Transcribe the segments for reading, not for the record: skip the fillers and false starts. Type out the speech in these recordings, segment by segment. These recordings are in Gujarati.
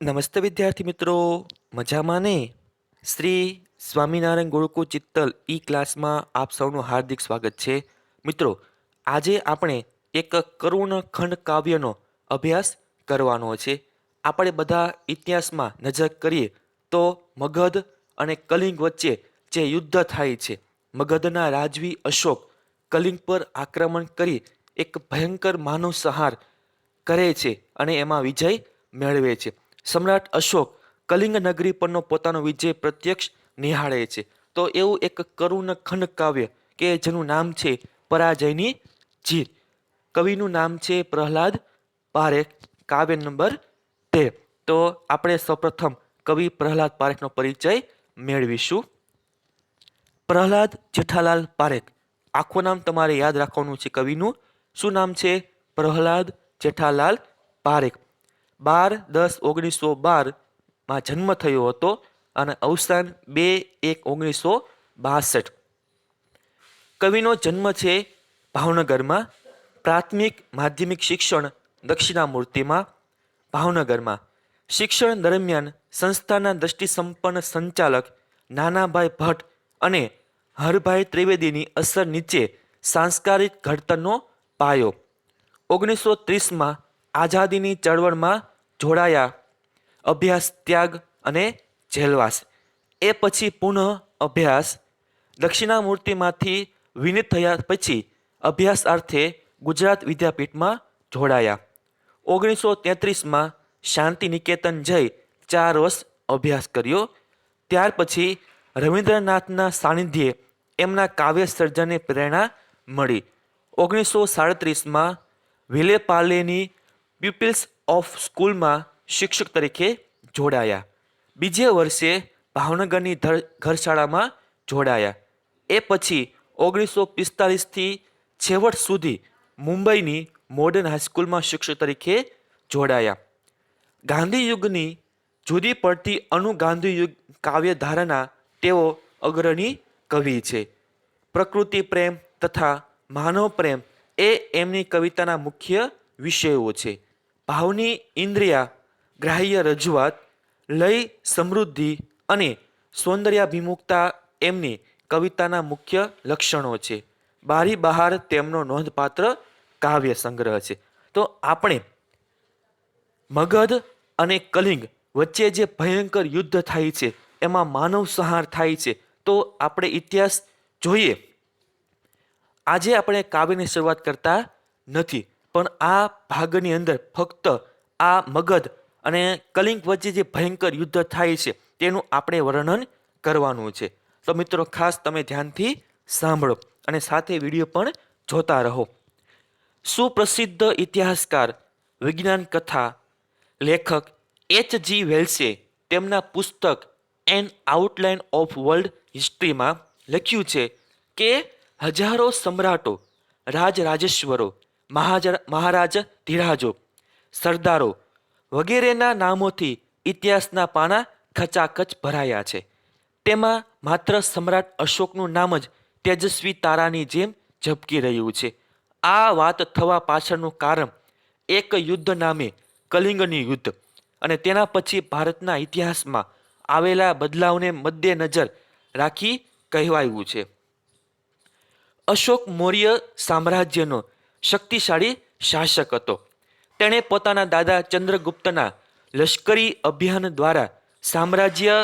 નમસ્તે વિદ્યાર્થી મિત્રો, મજામાં ને? શ્રી સ્વામિનારાયણ ગુરુકુળ ચિત્તલ ઈ ક્લાસમાં આપ સૌનું હાર્દિક સ્વાગત છે. મિત્રો, આજે આપણે એક કરુણ ખંડ કાવ્યનો અભ્યાસ કરવાનો છે. આપણે બધા ઇતિહાસમાં નજર કરીએ તો મગધ અને કલિંગ વચ્ચે જે યુદ્ધ થાય છે, મગધના રાજવી અશોક કલિંગ પર આક્રમણ કરી એક ભયંકર માનવ સંહાર કરે છે અને એમાં વિજય મેળવે છે. સમ્રાટ અશોક કલિંગ નગરી પરનો પોતાનો વિજય પ્રત્યક્ષ નિહાળે છે. તો એવું એક કરુણ ખંડ કાવ્ય કે જેનું નામ છે પરાજયની જીત. કવિનું નામ છે પ્રહલાદ પારેખ, કાવ્ય નંબર 13. તો આપણે સૌપ્રથમ કવિ પ્રહલાદ પારેખનો પરિચય મેળવીશું. પ્રહલાદ જેઠાલાલ પારેખ, આખું નામ તમારે યાદ રાખવાનું છે. કવિનું શું નામ છે? પ્રહલાદ જેઠાલાલ પારેખ. 12-10-1912 જન્મ થયો હતો અને અવસાન 2-1-1962. કવિનો જન્મ છે ભાવનગરમાં. પ્રાથમિક માધ્યમિક શિક્ષણ દક્ષિણામૂર્તિમાં, ભાવનગરમાં. શિક્ષણ દરમિયાન સંસ્થાના દ્રષ્ટિસંપન્ન સંચાલક નાનાભાઈ ભટ્ટ અને હરભાઈ ત્રિવેદીની અસર નીચે સાંસ્કારિક ઘડતરનો પાયો. 1930 આઝાદીની ચળવળમાં જોડાયા. અભ્યાસ ત્યાગ અને જેલવાસ. એ પછી પુનઃ અભ્યાસ. દક્ષિણામૂર્તિમાંથી વિનિત થયા પછી અભ્યાસાર્થે ગુજરાત વિદ્યાપીઠમાં જોડાયા. 1933 શાંતિ નિકેતન જઈ 4 વર્ષ અભ્યાસ કર્યો. ત્યાર પછી રવિન્દ્રનાથના સાનિધ્યે એમના કાવ્ય સર્જનને પ્રેરણા મળી. 1937 વિલેપાર્લેની પ્યુપિલ્સ ઓફ સ્કૂલમાં શિક્ષક તરીકે જોડાયા. બીજે વર્ષે ભાવનગરની ઘરશાળામાં જોડાયા. એ પછી 1945થી છેવટ સુધી મુંબઈની મોડર્ન હાઈસ્કૂલમાં શિક્ષક તરીકે જોડાયા. ગાંધીયુગની જુદી પડતી અનુગાંધીયુગ કાવ્યધારાના તેઓ અગ્રણી કવિ છે. પ્રકૃતિ પ્રેમ તથા માનવ પ્રેમ એ એમની કવિતાના મુખ્ય વિષયો છે. ભાવની ઇન્દ્રિયા ગ્રાહ્ય રજૂઆત, લય, સમૃદ્ધિ અને સૌંદર્યાભિમુખતા એમની કવિતાના મુખ્ય લક્ષણો છે. બારી બહાર તેમનો નોંધપાત્ર કાવ્ય સંગ્રહ છે. તો આપણે મગધ અને કલિંગ વચ્ચે જે ભયંકર યુદ્ધ થાય છે, એમાં માનવ સંહાર થાય છે. તો આપણે ઇતિહાસ જોઈએ. આજે આપણે કાવ્યની શરૂઆત કરતા નથી, પણ આ ભાગની અંદર ફક્ત આ મગધ અને કલિંગ વચ્ચે જે ભયંકર યુદ્ધ થાય છે તેનું આપણે વર્ણન કરવાનું છે. તો મિત્રો, ખાસ તમે ધ્યાનથી સાંભળો અને સાથે વિડીયો પણ જોતા રહો. સુપ્રસિદ્ધ ઇતિહાસકાર, વિજ્ઞાન કથા લેખક H.G. વેલ્સે તેમના પુસ્તક એન આઉટલાઇન ઓફ વર્લ્ડ હિસ્ટ્રીમાં લખ્યું છે કે હજારો સમ્રાટો, રાજરાજેશ્વરો, મહારાજાધિરાજો, સરદારો વગેરેના નામોથી ઇતિહાસના પાના ખચાખચ ભરાયા છે. તેમાં માત્ર સમ્રાટ અશોકનું નામ જ તેજસ્વી તારાની જેમ ઝબકી રહ્યું છે. આ વાત થવા પાછળનું કારણ એક યુદ્ધ નામે કલિંગની યુદ્ધ અને તેના પછી ભારતના ઇતિહાસમાં આવેલા બદલાવને મદ્દેનજર રાખી કહેવાયું છે. અશોક મૌર્ય સામ્રાજ્યનો શક્તિશાળી શાસક હતો. તેણે પોતાના દાદા ચંદ્રગુપ્તના લશ્કરી અભિયાન દ્વારા સામ્રાજ્ય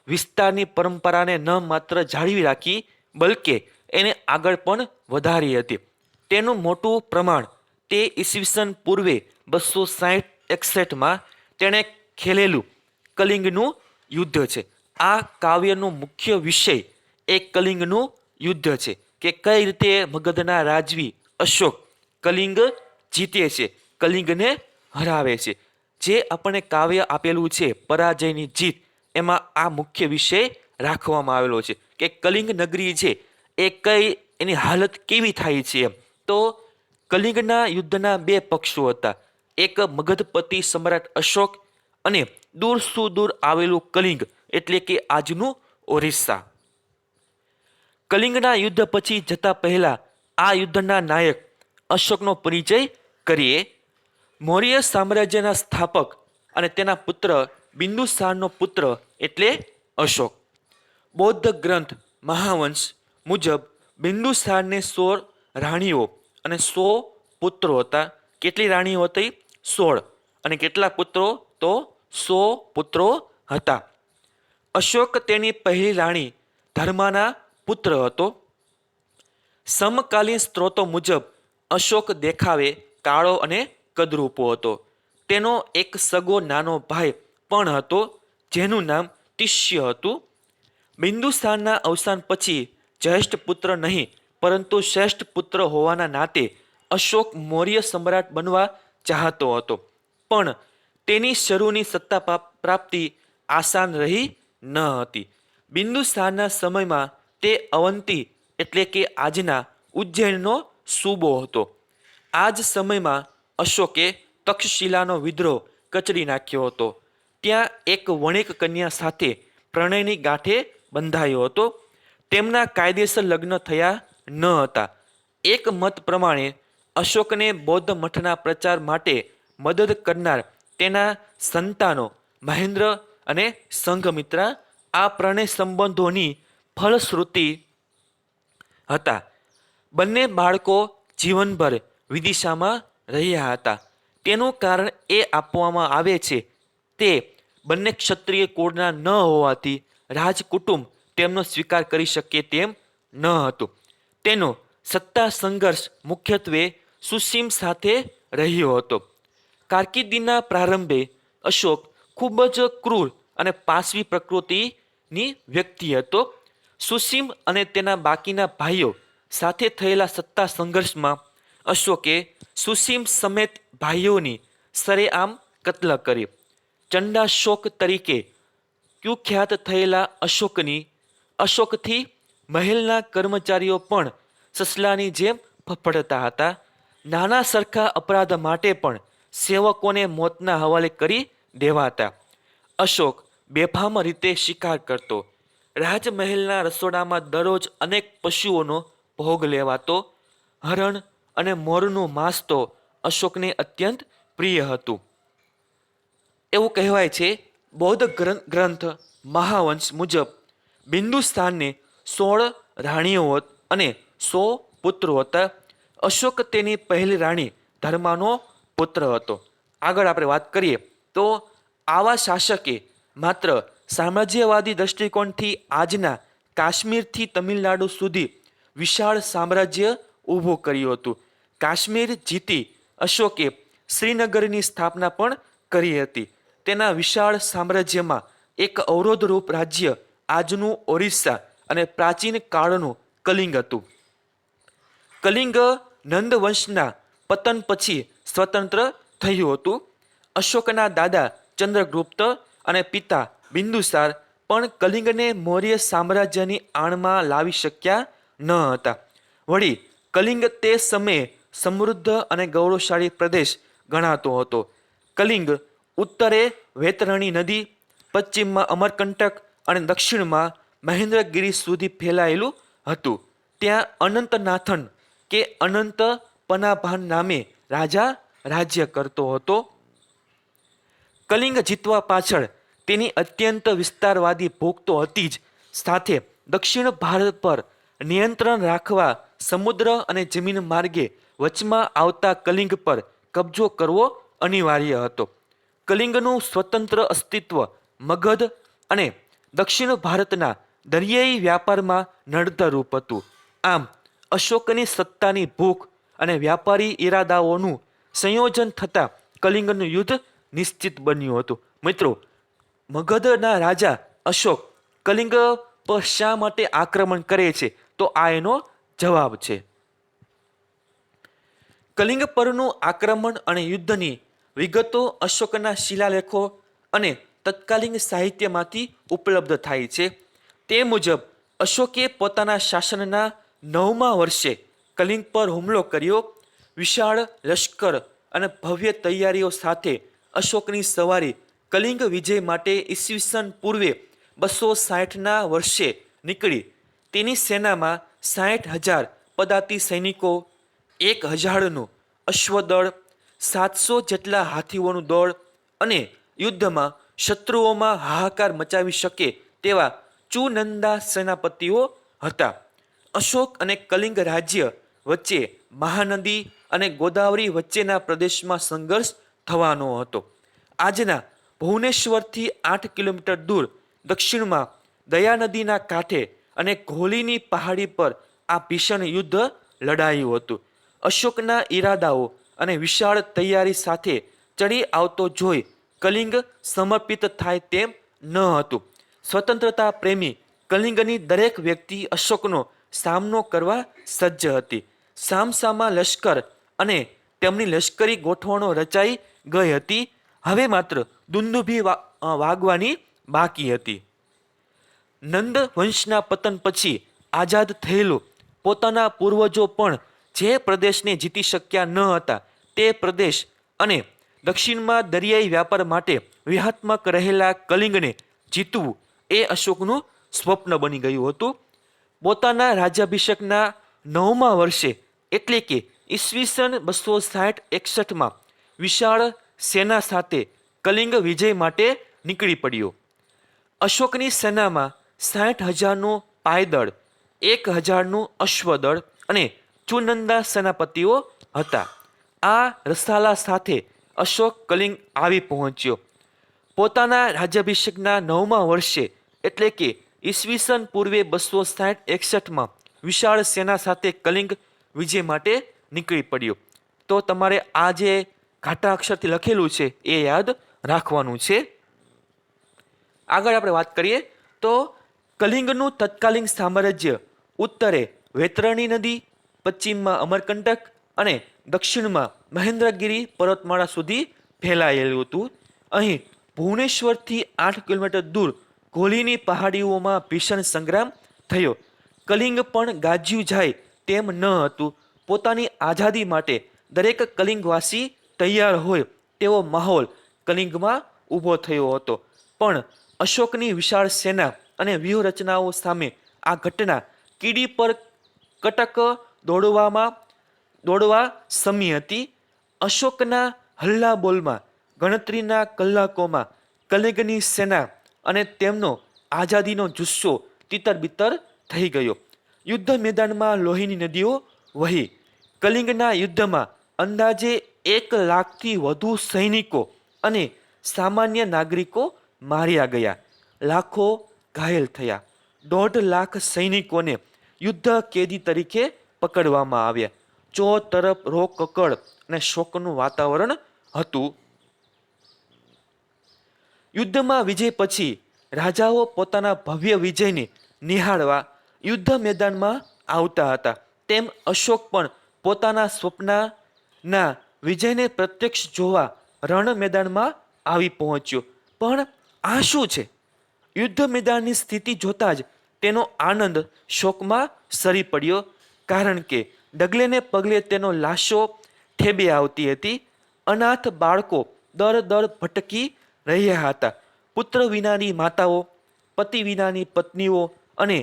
વિસ્તારની પરંપરાને ન માત્ર જાળવી રાખી, બલકે એને આગળ પણ વધારી હતી. તેનું મોટું પ્રમાણ તે ઈસવીસન પૂર્વે 260-61 તેણે ખેલેલું કલિંગનું યુદ્ધ છે. આ કાવ્યનો મુખ્ય વિષય એ કલિંગનું યુદ્ધ છે કે કઈ રીતે મગધના રાજવી અશોક કલિંગ જીતે છે, કલિંગને હરાવે છે. જે આપણને કાવ્ય આપેલું છે પરાજયની જીત, એમાં આ મુખ્ય વિષય રાખવામાં આવેલો છે કે કલિંગ નગરી છે એ કઈ એની હાલત કેવી થાય છે એમ. તો કલિંગના યુદ્ધના 2 પક્ષો હતા. એક મગધપતિ સમ્રાટ અશોક અને દૂર સુદૂર આવેલું કલિંગ એટલે કે આજનું ઓરિસ્સા. કલિંગના યુદ્ધ પછી જતા પહેલા આ યુદ્ધના નાયક અશોકનો પરિચય કરીએ. મૌર્ય સામ્રાજ્યના સ્થાપક અને તેના પુત્ર બિંદુસારનો પુત્ર એટલે અશોક. બૌદ્ધ ગ્રંથ મહાવંશ મુજબ બિંદુસારને 16 રાણીઓ અને 100 પુત્રો હતા. કેટલી રાણીઓ હતી? 16. અને કેટલા પુત્રો? તો 100 પુત્રો હતા. અશોક તેની પહેલી રાણી ધર્માના પુત્ર હતો. સમકાલીન સ્ત્રોતો મુજબ અશોક દેખાવે કાળો અને કદરૂપો હતો. તેનો એક સગો નાનો ભાઈ પણ હતો જેનું નામ તિષ્ય હતું. બિંદુસારના અવસાન પછી જ્યેષ્ઠ પુત્ર નહીં પરંતુ શ્રેષ્ઠ પુત્ર હોવાના નાતે અશોક મૌર્ય સમ્રાટ બનવા ચાહતો હતો, પણ તેની શરૂની સત્તા પ્રાપ્તિ આસાન રહી ન હતી. બિંદુસારના સમયમાં તે અવંતી એટલે કે આજના ઉજ્જૈનનો સૂબો હતો. આ જ સમયમાં અશોકે તક્ષશિલાનો વિદ્રોહ કચડી નાખ્યો હતો. ત્યાં એક વણિક કન્યા સાથે પ્રણયની ગાંઠે બંધાયો હતો. તેમના કાયદેસર લગ્ન થયા ન હતા. એક મત પ્રમાણે અશોકને બૌદ્ધ મઠના પ્રચાર માટે મદદ કરનાર તેના સંતાનો મહેન્દ્ર અને સંઘમિત્રા આ પ્રણય સંબંધોની ફલશ્રુતિ હતા. બંને બાળકો જીવનભર વિદિશામાં રહ્યા હતા. તેનું કારણ એ આપવામાં આવે છે તે બંને ક્ષત્રિય કુળના ન હોવાથી રાજકુટુંબ તેમનો સ્વીકાર કરી શકે તેમ ન હતું. તેનો સત્તા સંઘર્ષ મુખ્યત્વે સુસીમ સાથે રહ્યો હતો. કારકિર્દીના પ્રારંભે અશોક ખૂબ જ ક્રૂર અને પાશવી પ્રકૃતિની વ્યક્તિ હતો. સુસીમ અને તેના બાકીના ભાઈઓ સાથે થયેલા સત્તા સંઘર્ષમાં અશોકે સુસીમ સમેત ભાઈઓની સરેઆમ કત્લ કરી. ચંડાશોક તરીકે કુખ્યાત થયેલા અશોકથી મહેલના કર્મચારીઓ પણ સસલાની જેમ ફફડતા હતા. નાના સરખા અપરાધ માટે પણ સેવકોને મોતના હવાલે કરી દેવાતા. અશોક બેફામ રીતે શિકાર કરતો. રાજમહેલના રસોડામાં દરરોજ અનેક પશુઓનો ભોગ લેવાતો. હરણ અને મોરનું માંસ તો અશોકને અત્યંત પ્રિય હતું. એવું કહેવાય છે બૌદ્ધ ગ્રંથ મહાવંશ મુજબ બિંદુસારને 16 રાણીઓ અને 100 પુત્રો હતા. અશોક તેની પહેલી રાણી ધર્માનો પુત્ર હતો. આગળ આપણે વાત કરીએ તો આવા શાસકે માત્ર સામ્રાજ્યવાદી દ્રષ્ટિકોણથી આજના કાશ્મીરથી તમિલનાડુ સુધી વિશાળ સામ્રાજ્ય ઊભું કર્યું હતું. કાશ્મીર જીતી અશોકે શ્રીનગરની સ્થાપના પણ કરી હતી. તેના વિશાળ સામ્રાજ્યમાં એક અવરોધરૂપ રાજ્ય આજનું ઓરિસ્સા અને પ્રાચીન કાળનું કલિંગ હતું. કલિંગ નંદ વંશના પતન પછી સ્વતંત્ર થયું હતું. અશોકના દાદા ચંદ્રગુપ્ત અને પિતા બિંદુસાર પણ કલિંગને મૌર્ય સામ્રાજ્યની આણમાં લાવી શક્યા ન હતા. વળી કલિંગ તે સમયે સમૃદ્ધ અને ગૌરવશાળી પ્રદેશ ગણાતો હતો. કલિંગ ઉત્તરે વૈતરણી નદી, પશ્ચિમમાં અમરકંટક અને દક્ષિણમાં મહેન્દ્રગિરી સુધી ફેલાયેલું હતું. ત્યાં અનંતનાથન કે અનંત પનાભાન નામે રાજા રાજ્ય કરતો હતો. કલિંગ જીતવા પાછળ તેની અત્યંત વિસ્તારવાદી ભૂખ તો હતી જ, સાથે દક્ષિણ ભારત પર નિયંત્રણ રાખવા સમુદ્ર અને જમીન માર્ગે વચમાં આવતા કલિંગ પર કબજો કરવો અનિવાર્ય હતો. કલિંગનું સ્વતંત્ર અસ્તિત્વ મગધ અને દક્ષિણ ભારતના દરિયાઈ વ્યાપારમાં નડતરરૂપ હતું. આમ અશોકની સત્તાની ભૂખ અને વ્યાપારી ઈરાદાઓનું સંયોજન થતાં કલિંગનું યુદ્ધ નિશ્ચિત બન્યું હતું. મિત્રો, મગધના રાજા અશોક કલિંગ પર શા માટે આક્રમણ કરે છે? તો આ એનો જવાબ છે. કલિંગ પરનું આક્રમણ અને યુદ્ધની વિગતો અશોકના શિલાલેખો અને તત્કાલીન સાહિત્યમાંથી ઉપલબ્ધ થાય છે. તે મુજબ અશોકે પોતાના શાસનના 9મા વર્ષે કલિંગ પર હુમલો કર્યો. વિશાળ લશ્કર અને ભવ્ય તૈયારીઓ સાથે અશોકની સવારી કલિંગ વિજય માટે ઈસવીસન પૂર્વે 260ના વર્ષે નીકળી. તેની સેનામાં 60,000 પદાતી સૈનિકો, 1,000નું અશ્વદળ, 700 જેટલા હાથીઓનું દળ અને યુદ્ધમાં શત્રુઓમાં હાહાકાર મચાવી શકે તેવા ચુનંદા સેનાપતિઓ હતા. અશોક અને કલિંગ રાજ્ય વચ્ચે મહાનદી અને ગોદાવરી વચ્ચેના પ્રદેશમાં સંઘર્ષ થવાનો હતો. આજના ભુવનેશ્વરથી 8 કિલોમીટર દૂર દક્ષિણમાં દયા નદીના કાંઠે અને ઘોલીની પહાડી પર આ ભીષણ યુદ્ધ લડાયું હતું. અશોકના ઈરાદાઓ અને વિશાળ તૈયારી સાથે ચડી આવતો જોઈ કલિંગ સમર્પિત થાય તેમ ન હતું. સ્વતંત્રતા પ્રેમી કલિંગની દરેક વ્યક્તિ અશોકનો સામનો કરવા સજ્જ હતી. સામસામા લશ્કર અને તેમની લશ્કરી ગોઠવણો રચાઈ ગઈ હતી. હવે માત્ર દુંદુભી વાગવાની બાકી હતી. નંદ વંશના પતન પછી આઝાદ થયેલું પોતાના પૂર્વજો પણ જે પ્રદેશને જીતી શક્યા ન હતા તે પ્રદેશ અને દક્ષિણમાં દરિયાઈ વ્યાપાર માટે વ્યૂહાત્મક રહેલા કલિંગને જીતવું એ અશોકનું સ્વપ્ન બની ગયું હતું. પોતાના રાજ્યાભિષેકના 9મા વર્ષે એટલે કે ઈસવીસન 260-61માં વિશાળ સેના સાથે કલિંગ વિજય માટે નીકળી પડ્યો. અશોકની સેનામાં 60,000નું પાયદળ, 1,000નું અશ્વદળ અને ચુનંદા સેનાપતિઓ હતા. આ રસાલા સાથે અશોક કલિંગ આવી પહોંચ્યો. પોતાના રાજ્યાભિષેકના 9મા વર્ષે એટલે કે ઈસવીસન પૂર્વે 260-61માં વિશાળ સેના સાથે કલિંગ વિજય માટે નીકળી પડ્યો. તો તમારે આ જે ઘાટા અક્ષરથી લખેલું છે એ યાદ રાખવાનું છે. આગળ આપણે વાત કરીએ તો કલિંગનું તત્કાલીન સામ્રાજ્ય ઉત્તરે વૈતરણી નદી, પશ્ચિમમાં અમરકંટક અને દક્ષિણમાં મહેન્દ્રગીરી પર્વતમાળા સુધી ફેલાયેલું હતું. અહીં ભુવનેશ્વરથી 8 કિલોમીટર દૂર ઘોલીની પહાડીઓમાં ભીષણ સંગ્રામ થયો. કલિંગ પણ ગાજ્યું જાય તેમ ન હતું. પોતાની આઝાદી માટે દરેક કલિંગવાસી તૈયાર હોય તેવો માહોલ કલિંગમાં ઊભો થયો હતો. પણ અશોકની વિશાળ સેના અને વ્યૂહરચનાઓ સામે આ ઘટના કીડી પર કટક દોડવા સમી હતી. અશોકના હલ્લાબોલમાં ગણતરીના કલાકોમાં કલિંગની સેના અને તેમનો આઝાદીનો જુસ્સો તિતરબિતર થઈ ગયો. યુદ્ધ મેદાનમાં લોહીની નદીઓ વહી. કલિંગના યુદ્ધમાં અંદાજે 1 લાખથી વધુ સૈનિકો અને સામાન્ય નાગરિકો માર્યા ગયા. લાખો ઘાયલ થયા. 1.5 લાખ સૈનિકોને યુદ્ધ કેદી તરીકે પકડવામાં આવ્યા. ચોતરફ રોકકળ અને શોકનું વાતાવરણ હતું. યુદ્ધમાં વિજય પછી રાજાઓ પોતાના ભવ્ય વિજયને નિહાળવા યુદ્ધ મેદાનમાં આવતા હતા. તેમ અશોક પણ પોતાના સ્વપ્નના વિજયને પ્રત્યક્ષ જોવા રણ મેદાનમાં આવી પહોંચ્યો. પણ આ શું છે? યુદ્ધ મેદાનની સ્થિતિ જોતા જ તેનો આનંદ શોકમાં સરી પડ્યો. કારણ કે ડગલે ને પગલે તેનો લાશો ઠેબે આવતી હતી. અનાથ બાળકો દર ભટકી રહ્યા હતા. પુત્ર વિનાની માતાઓ, પતિ વિનાની પત્નીઓ અને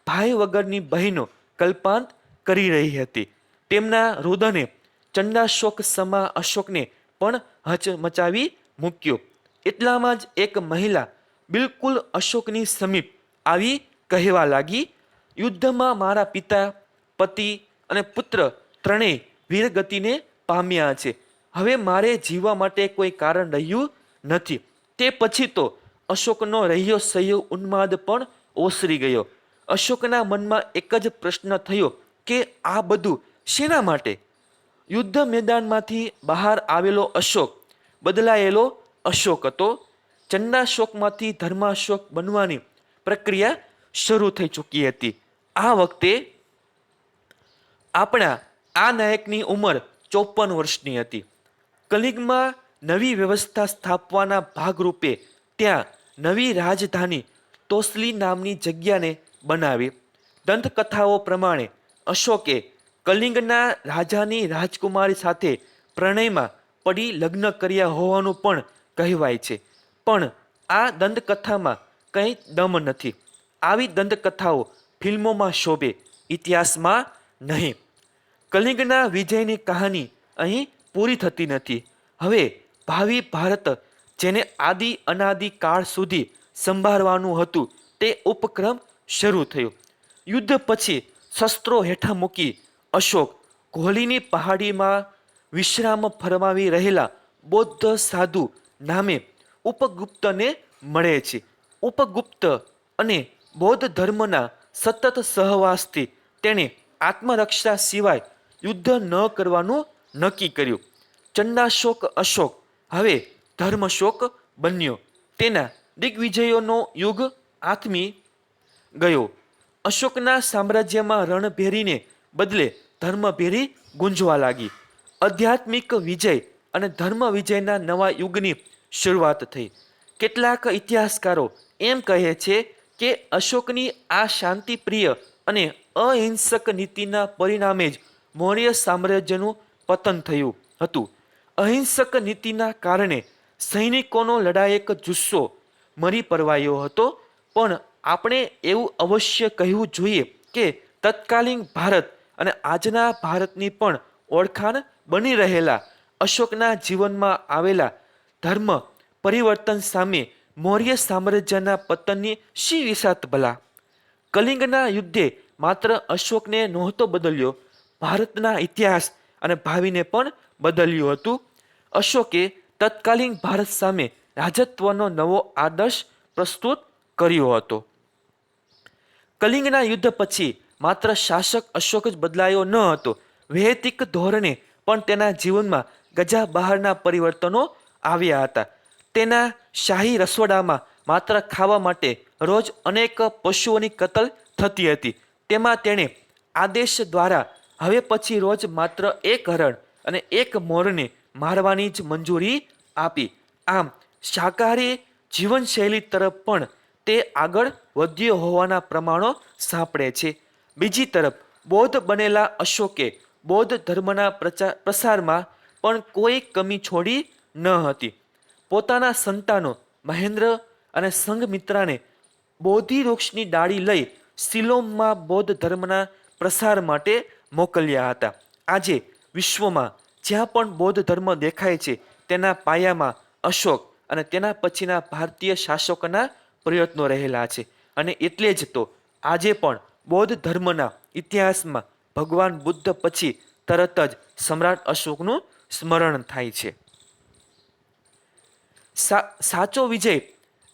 ભાઈ વગરની બહેનો કલ્પાંત કરી રહી હતી. તેમના રુદને ચંડાશોક સમા અશોકને પણ હચમચાવી મૂક્યો. એટલામાં જ એક મહિલા બિલકુલ અશોકની સમીપ આવી કહેવા લાગી, યુદ્ધમાં મારા પિતા, પતિ અને પુત્ર ત્રણેય વીરગતિને પામ્યા છે. હવે મારે જીવવા માટે કોઈ કારણ રહ્યું નથી. તે પછી તો અશોકનો રહ્યો સહ્યો ઉન્માદ પણ ઓસરી ગયો. અશોકના મનમાં એક જ પ્રશ્ન થયો કે આ બધું શેના માટે? યુદ્ધ મેદાનમાંથી બહાર આવેલો અશોક બદલાયેલો અશોક હતો. ચંડાશોકમાંથી ધર્માશોક બનવાની પ્રક્રિયા શરૂ થઈ ચૂકી હતી. આ વખતે આપણા આ નાયકની ઉંમર 54 વર્ષની હતી. કલિંગમાં નવી વ્યવસ્થા સ્થાપવાના ભાગરૂપે ત્યાં નવી રાજધાની તોસલી નામની જગ્યાને બનાવી. દંતકથાઓ પ્રમાણે અશોકે કલિંગના રાજાની રાજકુમારી સાથે પ્રણયમાં પડી લગ્ન કર્યા હોવાનું પણ કહેવાય છે. પણ આ દંતકથામાં કંઈ દમ નથી. આવી દંતકથાઓ ફિલ્મોમાં શોભે, ઇતિહાસમાં નહીં. કલિંગના વિજયની કહાની અહીં પૂરી થતી નથી. હવે ભાવિ ભારત જેને આદિ અનાદિ કાળ સુધી સંભાળવાનું હતું તે ઉપક્રમ શરૂ થયો. યુદ્ધ પછી શસ્ત્રો હેઠા મૂકી અશોક કોહલીની પહાડીમાં વિશ્રામ ફરમાવી રહેલા બૌદ્ધ સાધુ નામે ઉપગુપ્તને મળે છે. ઉપગુપ્ત અને બૌદ્ધ ધર્મના સતત સહવાસથી તેણે આત્મરક્ષા સિવાય યુદ્ધ ન કરવાનું નક્કી કર્યું. ચંડાશોક અશોક હવે ધર્મશોક બન્યો. તેના દિગ્વિજયોનો યુગ આથમી ગયો. અશોકના સામ્રાજ્યમાં રણભેરીને બદલે ધર્મભેરી ગુંજવા લાગી. આધ્યાત્મિક વિજય અને ધર્મ વિજયના નવા યુગની શરૂઆત થઈ. કેટલાક ઇતિહાસકારો એમ કહે છે કે અશોકની આ શાંતિપ્રિય અને અહિંસક નીતિના પરિણામે જ મૌર્ય સામ્રાજ્યનું પતન થયું હતું. અહિંસક નીતિના કારણે સૈનિકોનો લડાયક જુસ્સો મરી પરવાયો હતો. પણ આપણે એવું અવશ્ય કહેવું જોઈએ કે તત્કાલીન ભારત અને આજના ભારતની પણ ઓળખાણ બની રહેલા અશોકના જીવનમાં આવેલા ધર્મ પરિવર્તન સામે મૌર્ય સામ્રાજ્યના પતનની શી વિસાત ભલા. કલિંગના યુદ્ધે માત્ર અશોકને નહોતો બદલ્યો, ભારતના ઇતિહાસ અને ભાવિને પણ બદલ્યું હતું. અશોકે તત્કાલીન ભારત સામે રાજત્વનો નવો આદર્શ પ્રસ્તુત કર્યો હતો. કલિંગના યુદ્ધ પછી માત્ર શાસક અશોક જ બદલાયો ન હતો, વૈયક્તિક ધોરણે પણ તેના જીવનમાં ગજા બહારના પરિવર્તનો આવ્યા હતા. તેના શાહી રસોડામાં માત્ર ખાવા માટે રોજ અનેક પશુઓની કતલ થતી હતી. તેમાં તેણે આદેશ દ્વારા હવે પછી રોજ માત્ર એક હરણ અને એક મોરને મારવાની જ મંજૂરી આપી. આમ શાકાહારી જીવનશૈલી તરફ પણ તે આગળ વધ્યો હોવાના પ્રમાણો સાંપડે છે. બીજી તરફ બૌદ્ધ બનેલા અશોકે બૌદ્ધ ધર્મના પ્રસારમાં પણ કોઈ કમી છોડી ન હતી. પોતાના સંતાનો મહેન્દ્ર અને સંઘમિત્રાને બોધિ વૃક્ષની ડાળી લઈ સિલોમમાં બૌદ્ધ ધર્મના પ્રસાર માટે મોકલ્યા હતા. આજે વિશ્વમાં જ્યાં પણ બૌદ્ધ ધર્મ દેખાય છે તેના પાયામાં અશોક અને તેના પછીના ભારતીય શાસકોના પ્રયત્નો રહેલા છે. અને એટલે જ તો આજે પણ બૌદ્ધ ધર્મના ઇતિહાસમાં ભગવાન બુદ્ધ પછી તરત જ સમ્રાટ અશોકનું સ્મરણ થાય છે. સાચો વિજય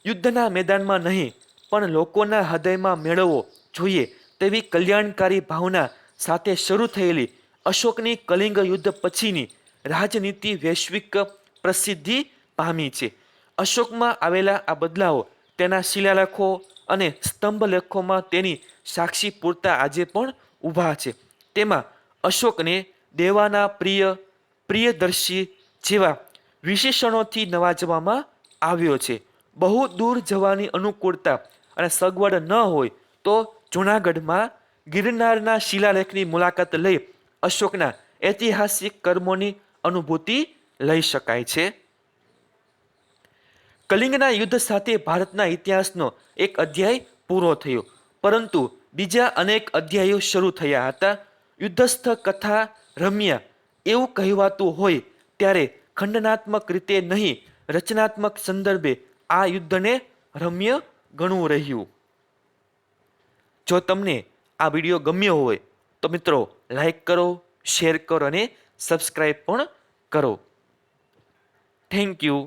યુદ્ધના મેદાનમાં નહીં પણ લોકોના હૃદયમાં મેળવવો જોઈએ તેવી કલ્યાણકારી ભાવના સાથે શરૂ થયેલી અશોકની કલિંગ યુદ્ધ પછીની રાજનીતિ વૈશ્વિક પ્રસિદ્ધિ પામી છે. અશોકમાં આવેલા આ બદલાવો તેના શિલાલેખો અને સ્તંભલેખોમાં તેની સાક્ષી પૂરતા આજે પણ ઊભા છે. તેમાં અશોકને દેવાના પ્રિયદર્શી જેવા વિશેષણોથી નવાજવામાં આવ્યો છે. બહુ દૂર જવાની અનુકૂળતા અને સગવડ ન હોય તો જૂનાગઢમાં ગિરનારના શિલાલેખની મુલાકાત લઈ અશોકના ઐતિહાસિક કર્મોની અનુભૂતિ લઈ શકાય છે. કલિંગના યુદ્ધ સાથે ભારતના ઇતિહાસનો એક અધ્યાય પૂરો થયો, પરંતુ બીજા અનેક અધ્યાયો શરૂ થયા હતા. યુદ્ધસ્થ કથા રમ્યા એવું કહેવાતું હોય ત્યારે ખંડનાત્મક રીતે નહીં, રચનાત્મક સંદર્ભે આ યુદ્ધને રમ્ય ગણવું રહ્યું. જો તમને આ વિડીયો ગમ્યો હોય તો મિત્રો લાઈક કરો, શેર કરો અને સબસ્ક્રાઈબ પણ કરો. Thank you.